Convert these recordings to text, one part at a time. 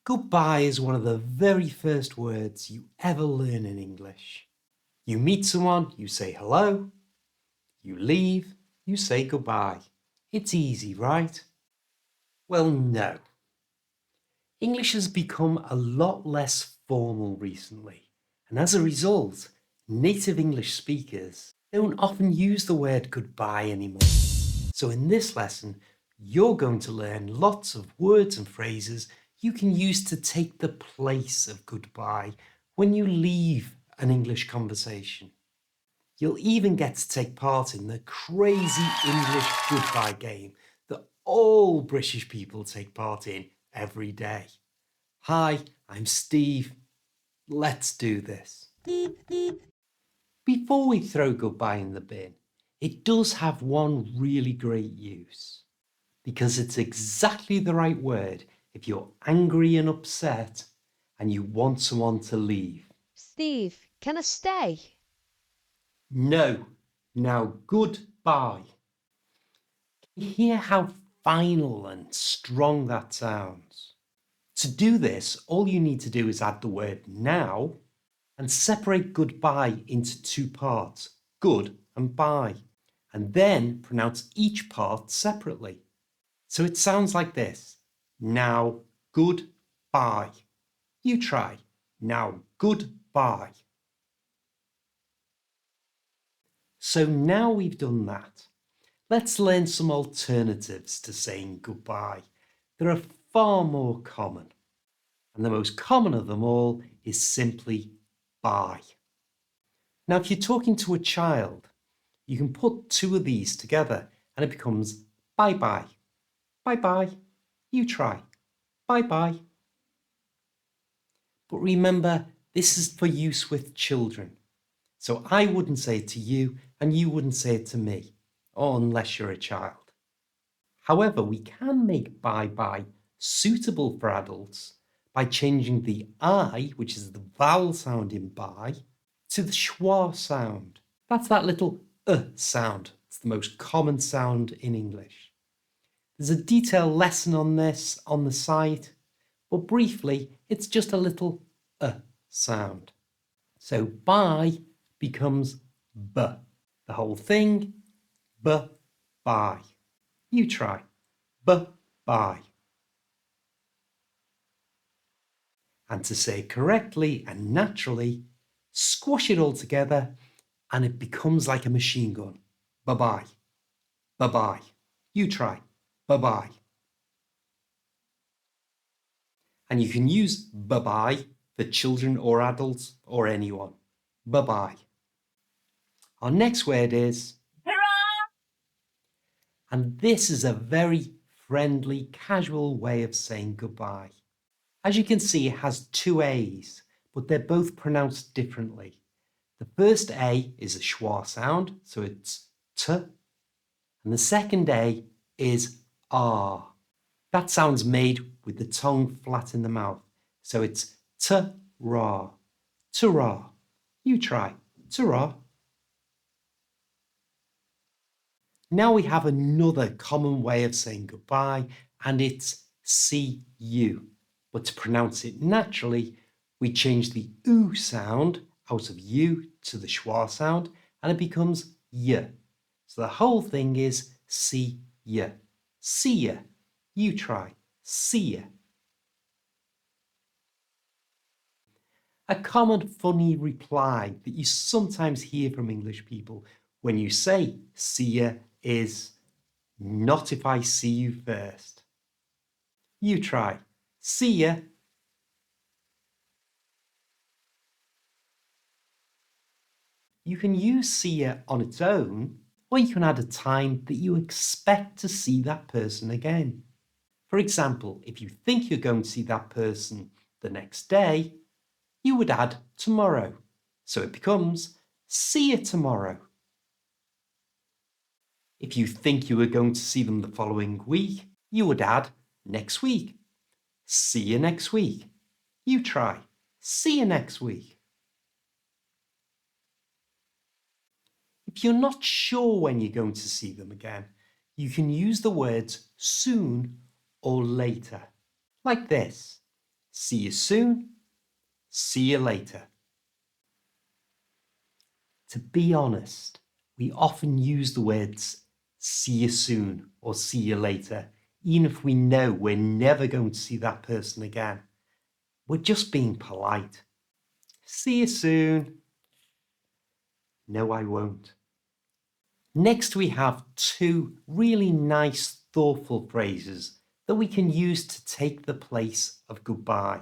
Goodbye is one of the very first words you ever learn in English. You meet someone, you say hello. You leave, you say goodbye. It's easy, right? Well, no. English has become a lot less formal recently, and as a result, native English speakers don't often use the word goodbye anymore. So in this lesson, you're going to learn lots of words and phrases you can use to take the place of goodbye when you leave an English conversation. You'll even get to take part in the crazy English goodbye game that all British people take part in every day. Hi, I'm Steve. Let's do this. Before we throw goodbye in the bin, it does have one really great use. Because it's exactly the right word if you're angry and upset and you want someone to leave. Steve, can I stay? No. Now goodbye. You hear how final and strong that sounds. To do this, all you need to do is add the word now and separate goodbye into two parts, good and bye, and then pronounce each part separately. So it sounds like this. Now goodbye. You try. Now goodbye. So now we've done that, let's learn some alternatives to saying goodbye that are far more common. And the most common of them all is simply bye. Now, if you're talking to a child, you can put two of these together and it becomes bye bye. Bye bye. You try. Bye bye. But remember, this is for use with children. So I wouldn't say it to you and you wouldn't say it to me, or unless you're a child. However, we can make bye bye suitable for adults by changing the I, which is the vowel sound in bye, to the schwa sound. That's that little sound. It's the most common sound in English. There's a detailed lesson on this on the site, but briefly, it's just a little sound. So bye becomes b. The whole thing, bye. You try. Bye. And to say it correctly and naturally, squash it all together and it becomes like a machine gun. Bye-bye. Bye-bye. You try. Bye-bye. And you can use bye-bye for children or adults or anyone. Bye-bye. Our next word is hurrah! And this is a very friendly, casual way of saying goodbye. As you can see, it has two A's, but they're both pronounced differently. The first A is a schwa sound, so it's t, and the second A is R. That sound's made with the tongue flat in the mouth, so it's ta-ra. Ta-ra. You try. Ta-ra. Now we have another common way of saying goodbye, and it's see you. But to pronounce it naturally, we change the oo sound out of you to the schwa sound, and it becomes y. So the whole thing is see ya. See ya. You try. See ya. A common funny reply that you sometimes hear from English people when you say see ya is not if I see you first. You try. See ya. You can use see ya on its own, or you can add a time that you expect to see that person again. For example, if you think you're going to see that person the next day, you would add tomorrow. So it becomes see you tomorrow. If you think you are going to see them the following week, you would add next week. See you next week. You try. See you next week. If you're not sure when you're going to see them again, you can use the words soon or later. Like this. see you soon, see you later. To be honest, we often use the words see you soon or see you later, even if we know we're never going to see that person again. We're just being polite. See you soon. No, I won't. Next, we have two really nice, thoughtful phrases that we can use to take the place of goodbye.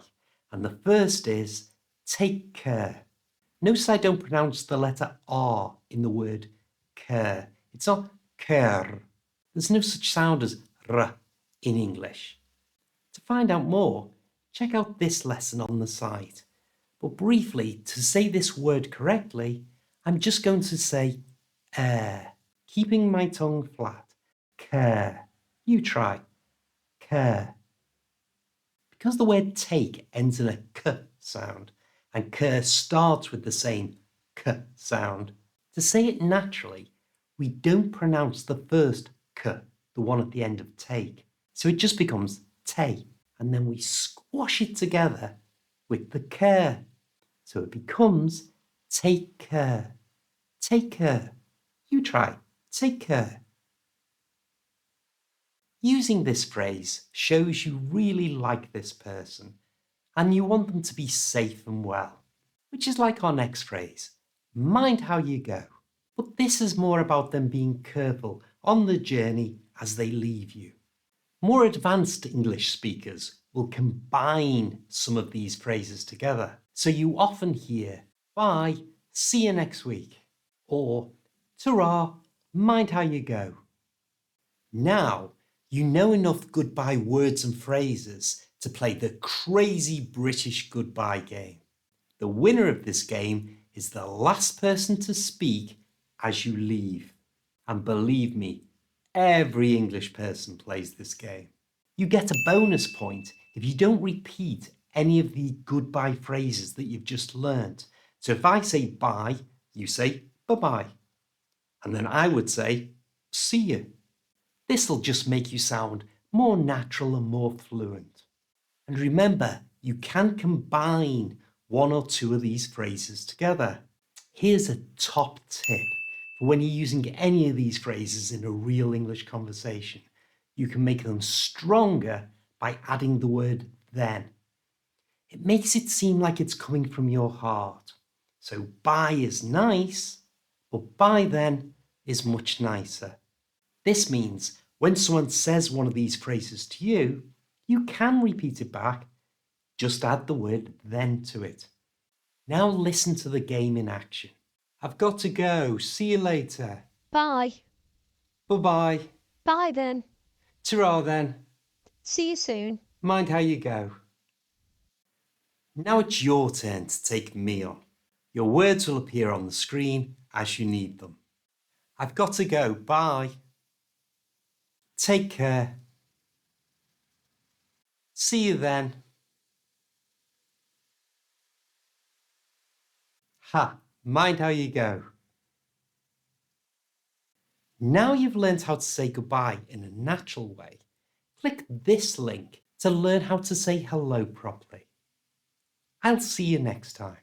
And the first is take care. Notice I don't pronounce the letter R in the word care. It's not care. There's no such sound as R in English. To find out more, check out this lesson on the site. But briefly, to say this word correctly, I'm just going to say air, keeping my tongue flat. Care. You try. Care. Because the word take ends in a k sound, and care starts with the same k sound, to say it naturally, we don't pronounce the first k, the one at the end of take. So it just becomes te, and then we squash it together with the care. So it becomes take care. Take care. You try. Take care. Using this phrase shows you really like this person and you want them to be safe and well, which is like our next phrase, mind how you go. But this is more about them being careful on the journey as they leave you. More advanced English speakers will combine some of these phrases together. So you often hear, bye, see you next week, or ta-ra, mind how you go. Now, you know enough goodbye words and phrases to play the crazy British goodbye game. The winner of this game is the last person to speak as you leave. And believe me, every English person plays this game. You get a bonus point if you don't repeat any of the goodbye phrases that you've just learned. So if I say bye, you say bye-bye. And then I would say see you. This'll just make you sound more natural and more fluent. And remember, you can combine one or two of these phrases together. Here's a top tip for when you're using any of these phrases in a real English conversation. You can make them stronger by adding the word then. It makes it seem like it's coming from your heart. So bye is nice, but bye then is much nicer. This means when someone says one of these phrases to you, you can repeat it back. Just add the word then to it. Now listen to the game in action. I've got to go. See you later. Bye. Bye-bye. Bye then. Ta-ra then. See you soon. Mind how you go. Now it's your turn to take me on. Your words will appear on the screen as you need them. I've got to go. Bye. Take care. See you then. Ha, mind how you go. Now you've learned how to say goodbye in a natural way. Click this link to learn how to say hello properly. I'll see you next time.